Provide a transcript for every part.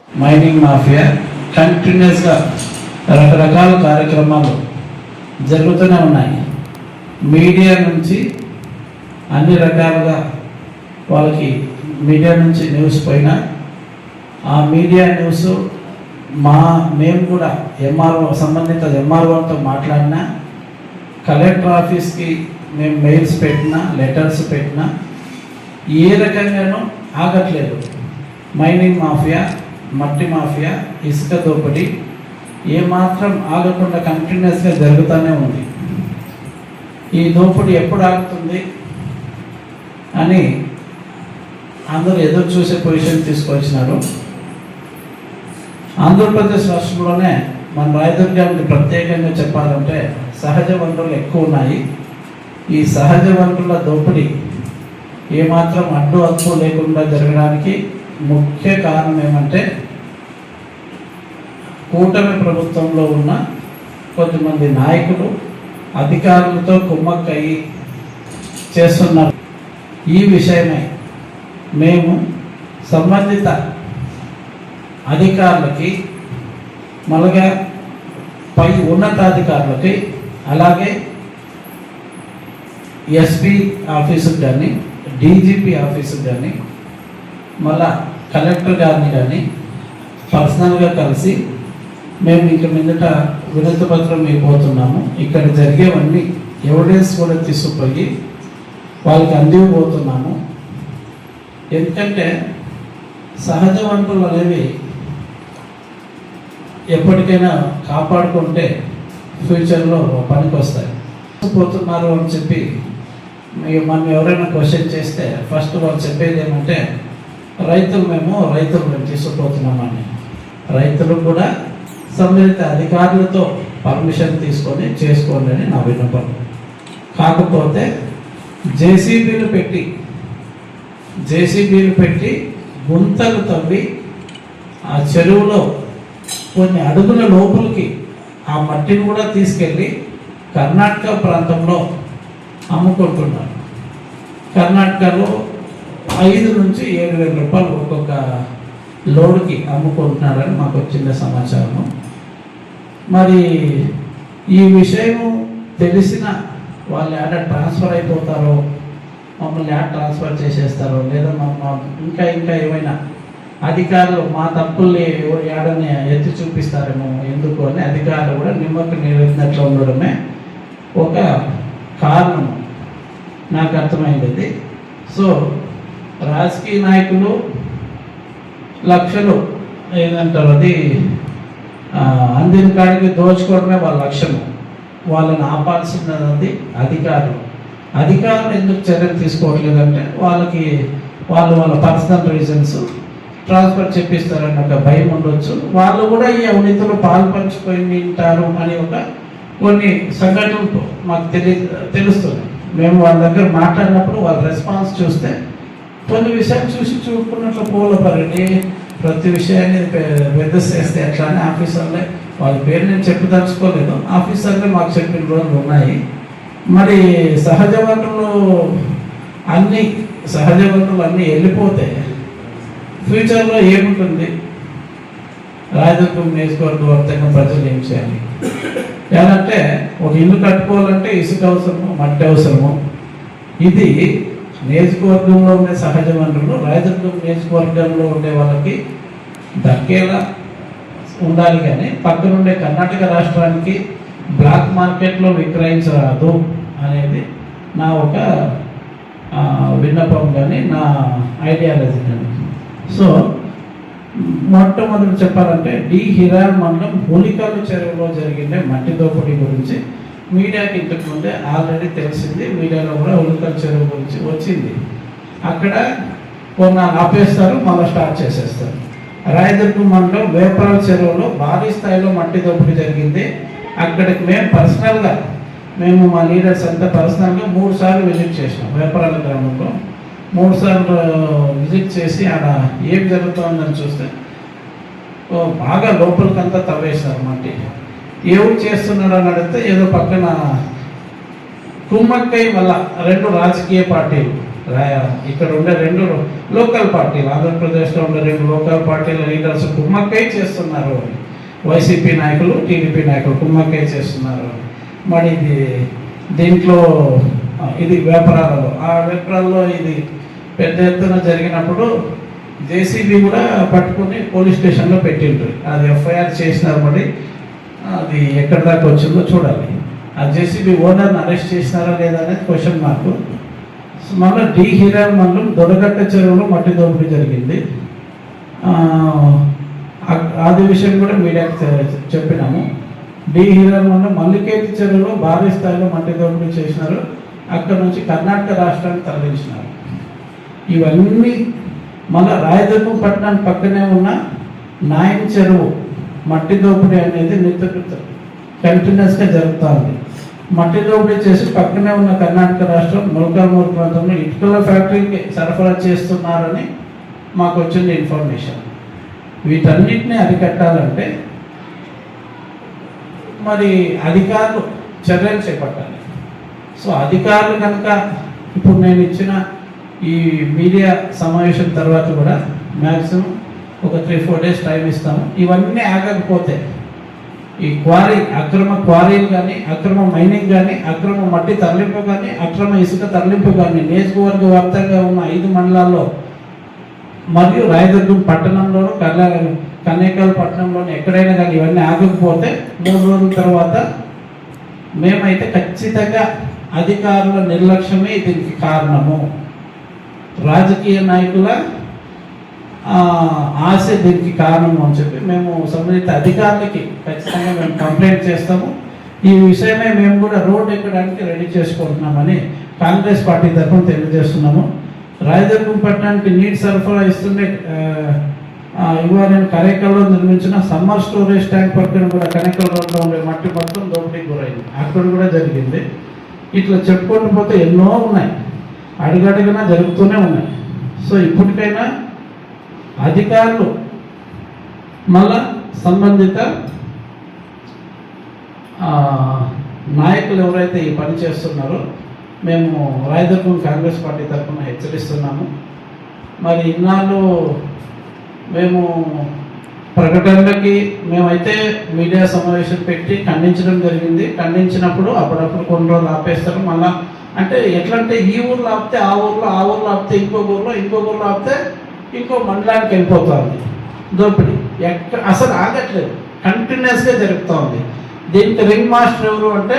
Mining mafia కంటిన్యూస్గా రకరకాల కార్యక్రమాలు జరుగుతూనే ఉన్నాయి. మీడియా నుంచి అన్ని రకాలుగా వాళ్ళకి మీడియా నుంచి న్యూస్ పోయినా ఆ మీడియా న్యూస్ మేము కూడా సంబంధిత ఎంఆర్ఓతో మాట్లాడినా, కలెక్టర్ ఆఫీస్కి మేము మెయిల్స్ పెట్టినా, లెటర్స్ పెట్టినా ఏ రకంగానూ ఆగట్లేదు. మైనింగ్ మాఫియా, మట్టి మాఫియా, ఇసుక దోపిడీ ఏమాత్రం ఆగకుండా కంటిన్యూస్గా జరుగుతూనే ఉంది. ఈ దోపిడీ ఎప్పుడు ఆగుతుంది అని అందరూ ఎదురు చూసే పొజిషన్ తీసుకొచ్చినారు. ఆంధ్రప్రదేశ్ రాష్ట్రంలోనే మన రాయదుర్గానికి ప్రత్యేకంగా చెప్పాలంటే సహజ వనరులు ఎక్కువ ఉన్నాయి. ఈ సహజ వనరుల దోపిడీ ఏమాత్రం అడ్డు అదుపు లేకుండా జరగడానికి ముఖ్య కారణం ఏమంటే కూటమి ప్రభుత్వంలో ఉన్న కొంతమంది నాయకులు అధికారులతో కుమ్మక్కయి చేస్తున్నారు. ఈ విషయమై మేము సంబంధిత అధికారులకి, మళ్ళగా పై ఉన్నతాధికారులకి, అలాగే ఎస్పీ ఆఫీసుకు కానీ, డీజీపీ ఆఫీసుకు కానీ, మళ్ళా కలెక్టర్ గారిని కానీ పర్సనల్గా కలిసి మేము ఇక మీదట వినతి పత్రం ఇవ్వబోతున్నాము. ఇక్కడ జరిగేవన్నీ ఎవిడెన్స్ కూడా తీసుకుపోయి వాళ్ళకి అందివ్వబోతున్నాము. ఎందుకంటే సహజ వనరులు అనేవి ఎప్పటికైనా కాపాడుకుంటే ఫ్యూచర్లో పనికి వస్తాయి. పోతున్నారు అని చెప్పి మనం ఎవరైనా క్వశ్చన్ చేస్తే ఫస్ట్ వాళ్ళు చెప్పేది ఏమంటే రైతులు తీసుకుపోతున్నామని. రైతులు కూడా సంబంధిత అధికారులతో పర్మిషన్ తీసుకొని చేసుకోండి అని నా విన్నపం. కాకపోతే జేసీబీలు పెట్టి గుంతలు తవ్వి ఆ చెరువులో కొన్ని అడుగుల లోపలికి ఆ మట్టిని కూడా తీసుకెళ్ళి కర్ణాటక ప్రాంతంలో అమ్ముకుంటున్నారు. కర్ణాటకలో 5 నుంచి 7,000 రూపాయలు ఒక్కొక్క లోడ్కి అమ్ముకుంటున్నారని మాకు వచ్చిన సమాచారము. మరి ఈ విషయం తెలిసిన వాళ్ళు యాడ ట్రాన్స్ఫర్ అయిపోతారో, మమ్మల్ని యాడ్ ట్రాన్స్ఫర్ చేసేస్తారో, లేదా ఇంకా ఏమైనా అధికారులు మా తప్పుల్ని యాడని ఎత్తి చూపిస్తారేమో ఎందుకు అని అధికారులు కూడా నిమ్మకు నీరెత్తినట్లు ఉండడమే ఒక కారణం నాకు అర్థమైంది. సో రాజకీయ నాయకులు లక్షలు ఏదంటారు అది అందిన కాడికి దోచుకోవడమే వాళ్ళ లక్ష్యము. వాళ్ళని ఆపాల్సినది అధికారులు ఎందుకు చర్యలు తీసుకోవట్లేదంటే వాళ్ళ పర్సనల్ రీజన్స్ ట్రాన్స్ఫర్ చెప్పిస్తారని ఒక భయం ఉండొచ్చు. వాళ్ళు కూడా ఈ అవినీతిలో పాల్పంచుకొని ఉంటారు అని కొన్ని సంఘటనలు మాకు తెలుస్తుంది. మేము వాళ్ళ దగ్గర మాట్లాడినప్పుడు వాళ్ళ రెస్పాన్స్ చూస్తే కొన్ని విషయాలు చూసుకున్నట్లు పోలపరండి, ప్రతి విషయాన్ని పెద్ద చేస్తే ఎట్లా అని ఆఫీసర్లే, వాళ్ళ పేరు నేను చెప్పదలుచుకోలేదు, ఆఫీసర్లే మాకు చెప్పిన రోజులు ఉన్నాయి. మరి సహజ వనరులు అన్నీ వెళ్ళిపోతే ఫ్యూచర్లో ఏముంటుంది? రాయదుర్గం నియోజకవర్గ వ్యాప్తంగా ప్రజలు ఏం చేయాలి? ఏదంటే ఒక ఇల్లు కట్టుకోవాలంటే ఇసుక అవసరము, మట్టి అవసరము. ఇది నియోజకవర్గంలో ఉండే సహజ వనరులు రాయదుర్గం నియోజకవర్గంలో ఉండే వాళ్ళకి దక్కేలా ఉండాలి, కానీ పక్కనుండే కర్ణాటక రాష్ట్రానికి బ్లాక్ మార్కెట్లో విక్రయించరాదు అనేది నా ఒక విన్నపం కానీ నా ఐడియాలజీ కానీ. సో మొట్టమొదటి చెప్పాలంటే హిరాన్ మండలం హోలికాలు చెరువులో జరిగిన మట్టి దోపిడీ గురించి మీడియాకి ఇంతకు ముందే ఆల్రెడీ తెలిసింది. మీడియాలో కూడా హోలికాల చెరువు గురించి వచ్చింది. అక్కడ కొన్నాళ్ళు ఆపేస్తారు, మళ్ళీ స్టార్ట్ చేసేస్తారు. రాయదుర్గం మండలం వేపరాల చెరువులో భారీ స్థాయిలో మట్టి దోపిడీ జరిగింది. అక్కడికి మేము మా లీడర్స్ అంతా పర్సనల్గా 3 సార్లు విజిట్ చేసినాం. వేపరాల గ్రామంలో 3 సార్లు విజిట్ చేసి ఆడ ఏం జరుగుతుందని చూస్తే బాగా లోపలికంతా తవ్వేశారు మట్టి. ఎవరు చేస్తున్నాడు అని అడిగితే ఏదో పక్కన కుమ్మక్కై వల్ల 2 రాజకీయ పార్టీలు ఇక్కడ ఉండే రెండు లోకల్ పార్టీలు, ఆంధ్రప్రదేశ్లో ఉండే రెండు లోకల్ పార్టీల లీడర్స్ కుమ్మక్కై చేస్తున్నారు, వైసీపీ నాయకులు టీడీపీ నాయకులు కుమ్మక్కై చేస్తున్నారు. మరి దీంట్లో ఇది వ్యాపారాలలో, ఆ వ్యాపారాల్లో ఇది పెద్ద ఎత్తున జరిగినప్పుడు జేసీబీ కూడా పట్టుకుని పోలీస్ స్టేషన్లో పెట్టిండ్రు. అది ఎఫ్ఐఆర్ చేసినారు. మరి అది ఎక్కడి దాకా వచ్చిందో చూడాలి. ఆ జేసీబీ ఓనర్ని అరెస్ట్ చేసినారా లేదా అనేది క్వశ్చన్ మార్కు. మళ్ళీ డి హిరాన్ మండలం దొడగట్ట చెరువులో మట్టి దోపిడీ జరిగింది. అది విషయం కూడా మీడియాకి చెప్పినాము. డి హిరాన్ మండలం మల్లికేతి చెరువులో భారీ స్థాయిలో మట్టి దోపిడీ చేసినారు. అక్కడ నుంచి కర్ణాటక రాష్ట్రానికి తరలించినారు. ఇవన్నీ మళ్ళీ రాయదుర్గం పట్టణానికి పక్కనే ఉన్న నాయన్ చెరువు మట్టి దోపిడీ అనేది నిత్య కంటిన్యూస్గా జరుగుతూ ఉంది. మట్టి దోపిడీ చేసి పక్కనే ఉన్న కర్ణాటక రాష్ట్రం మొలకల్మూరు ప్రాంతంలో ఇటుకల ఫ్యాక్టరీకి సరఫరా చేస్తున్నారని మాకు వచ్చింది ఇన్ఫర్మేషన్. వీటన్నిటిని అరికట్టాలంటే మరి అధికారులు చర్యలు చేపట్టాలి. సో అధికారులు కనుక ఇప్పుడు నేను ఇచ్చిన ఈ మీడియా సమావేశం తర్వాత కూడా మ్యాక్సిమం ఒక 3-4 డేస్ టైం ఇస్తాము. ఇవన్నీ ఆగకపోతే ఈ అక్రమ క్వారీలు కానీ, అక్రమ మైనింగ్ కానీ, అక్రమ మట్టి తరలింపు కానీ, అక్రమ ఇసుక తరలింపు కానీ నియోజకవర్గ వ్యాప్తంగా ఉన్న 5 మండలాల్లో మరియు రాయదుర్గం పట్టణంలోనూ కన్నేకల్ పట్టణంలోనూ ఎక్కడైనా కానీ ఇవన్నీ ఆగకపోతే 3 రోజుల తర్వాత మేమైతే ఖచ్చితంగా అధికారుల నిర్లక్ష్యమే దీనికి కారణము, రాజకీయ నాయకుల ఆశ దీనికి కారణము అని చెప్పి మేము సంబంధిత అధికారులకి ఖచ్చితంగా మేము కంప్లైంట్ చేస్తాము. ఈ విషయమే మేము కూడా రోడ్ ఎక్కడానికి రెడీ చేసుకుంటున్నామని కాంగ్రెస్ పార్టీ తరఫున తెలియజేస్తున్నాము. రాయదుర్గం పట్టణానికి నీటి సరఫరా ఇస్తుండే ఇవాళ నేను కరేకల్లో నిర్మించిన సమ్మర్ స్టోరేజ్ ట్యాంక్ పక్కన కూడా కనేకల్ రోడ్లో ఉండే మట్టి మొత్తం దోపిడీకి గురైంది. అక్కడ కూడా జరిగింది. ఇట్లా చెప్పుకుంటూ పోతే ఎన్నో ఉన్నాయి, అడుగడుగునా జరుగుతూనే ఉన్నాయి. సో ఇప్పటికైనా అధికారులు మళ్ళా సంబంధిత నాయకులు ఎవరైతే ఈ పని చేస్తున్నారో మేము రాయదుర్గం కాంగ్రెస్ పార్టీ తరఫున హెచ్చరిస్తున్నాము. మరి ఇన్నాళ్ళు మేము ప్రకటనలకి మేమైతే మీడియా సమావేశం పెట్టి ఖండించడం జరిగింది. ఖండించినప్పుడు అప్పుడప్పుడు కొన్ని రోజులు ఆపేస్తారు. మళ్ళా అంటే ఎట్లంటే ఈ ఊర్లో ఆపితే ఆ ఊర్లో, ఆ ఊర్లో ఆపితే ఇంకో ఊర్లో ఆపితే ఇంకో మండలానికి వెళ్ళిపోతుంది దోపిడీ. అసలు ఆగట్లేదు, కంటిన్యూస్గా జరుగుతూ ఉంది. దీనికి రింగ్ మాస్టర్ ఎవరు అంటే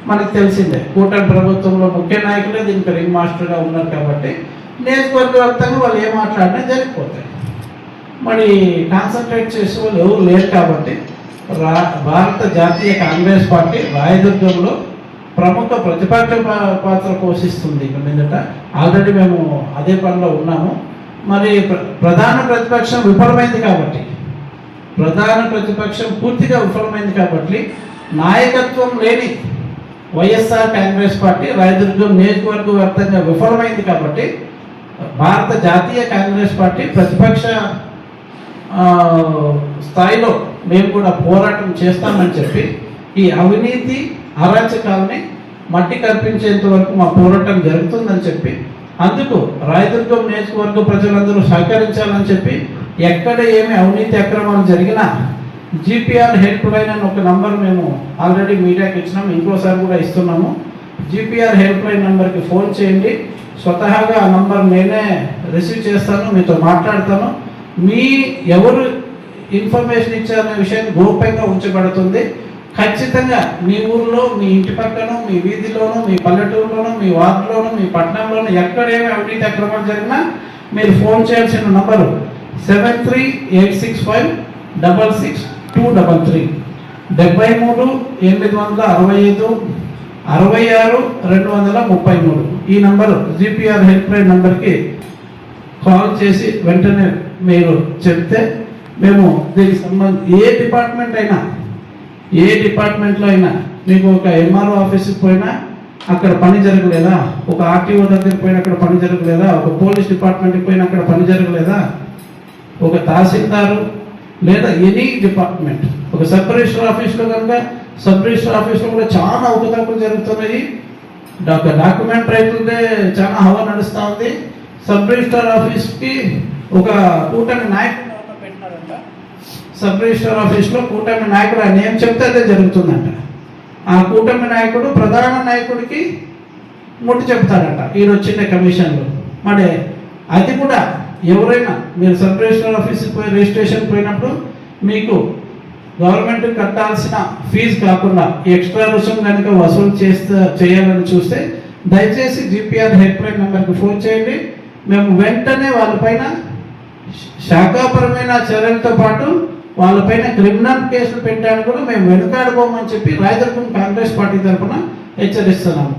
మనకు తెలిసిందే, కూటమి ప్రభుత్వంలో ముఖ్య నాయకులే దీనికి రింగ్ మాస్టర్గా ఉన్నారు. కాబట్టి నియోజకవర్గ వ్యాప్తంగా వాళ్ళు ఏం మాట్లాడినా జరిగిపోతాయి. మరి కాన్సన్ట్రేట్ చేసే వాళ్ళు ఎవరు లేరు. కాబట్టి భారత జాతీయ కాంగ్రెస్ పార్టీ రాయదుర్గంలో ప్రముఖ ప్రతిపక్ష పాత్ర పోషిస్తుంది. ఇక మీదట ఆల్రెడీ మేము అదే పనిలో ఉన్నాము. మరి ప్రధాన ప్రతిపక్షం విఫలమైంది కాబట్టి, పూర్తిగా విఫలమైంది కాబట్టి నాయకత్వం లేని వైఎస్ఆర్ కాంగ్రెస్ పార్టీ రాయదుర్గం నియోజకవర్గ వ్యాప్తంగా విఫలమైంది కాబట్టి భారత జాతీయ కాంగ్రెస్ పార్టీ ప్రతిపక్ష స్థాయిలో మేము కూడా పోరాటం చేస్తామని చెప్పి ఈ అవినీతి అరాచకాలని మట్టి కల్పించేంత వరకు మా పోరాటం జరుగుతుందని చెప్పి, అందుకు రాయదుర్గం నియోజకవర్గ ప్రజలందరూ సహకరించాలని చెప్పి, ఎక్కడ ఏమి అవినీతి అక్రమాలు జరిగినా జీపీఆర్ హెల్ప్ లైన్ అని ఒక నంబర్ మేము ఆల్రెడీ మీడియాకి ఇచ్చినాము, ఇంకోసారి కూడా ఇస్తున్నాము. జీపీఆర్ హెల్ప్ లైన్ నెంబర్కి ఫోన్ చేయండి. స్వతహాగా ఆ నంబర్ నేనే రిసీవ్ చేస్తాను, మీతో మాట్లాడతాను. మీ ఎవరు ఇన్ఫర్మేషన్ ఇచ్చారనే విషయాన్ని గోప్యంగా ఉంచబడుతుంది. ఖచ్చితంగా మీ ఊర్లో, మీ ఇంటి పక్కన, మీ వీధిలోనూ, మీ పల్లెటూరులోనూ, మీ వార్డులోనూ, మీ పట్టణంలోనూ ఎక్కడేమి అవినీతి అక్రమాలు జరిగినా మీరు ఫోన్ చేయాల్సిన నంబరు 7386566233 73865 ఈ నంబరు జీపీఆర్ హెల్ప్ లైన్ నంబర్కి కాల్ చేసి వెంటనే మీరు చెప్తే మేము దీనికి సంబంధించి ఏ డిపార్ట్మెంట్లో అయినా మీకు ఒక ఎంఆర్ఓ ఆఫీస్కి పోయినా అక్కడ పని జరగలేదా, ఒక ఆర్టీఓ దగ్గరికి పోయినా అక్కడ పని జరగలేదా, ఒక పోలీస్ డిపార్ట్మెంట్కి పోయినా అక్కడ పని జరగలేదా, ఒక తహసీల్దారు లేదా ఎనీ డిపార్ట్మెంట్, ఒక సబ్ రిజిస్టర్ ఆఫీస్లో కనుక సబ్ రిజిస్టర్ ఆఫీస్లో కూడా చాలా అవకతవకలు జరుగుతున్నాయి. డాక్యుమెంట్ రైతులదే చాలా హవా నడుస్తూ ఉంది. సబ్ రిజిస్టర్ ఆఫీస్కి ఒక కూటమి నాయకుడు పెట్టినారంట. సబ్ రిజిస్టర్ ఆఫీస్లో కూటమి నాయకుడు ఆయన ఏం చెప్తే అదే జరుగుతుందంట. ఆ కూటమి నాయకుడు ప్రధాన నాయకుడికి ముట్టి చెప్తారట ఈయన వచ్చిన కమిషన్లో. మరి అది కూడా ఎవరైనా మీరు సబ్ రిజిస్టర్ ఆఫీస్కి పోయి రిజిస్ట్రేషన్ పోయినప్పుడు మీకు గవర్నమెంట్ కట్టాల్సిన ఫీజు కాకుండా ఎక్స్ట్రా రుసుము కనుక వసూలు చేయాలని చూస్తే దయచేసి GPR హెల్ప్ లైన్ నెంబర్కి ఫోన్ చేయండి. మేము వెంటనే వాళ్ళపైన శాఖాపరమైన చర్యలతో పాటు వాళ్ళపైన క్రిమినల్ కేసులు పెట్టడానికి కూడా మేము వెనుకాడుకోమని చెప్పి రాయదుర్గం కాంగ్రెస్ పార్టీ తరఫున హెచ్చరిస్తున్నాము.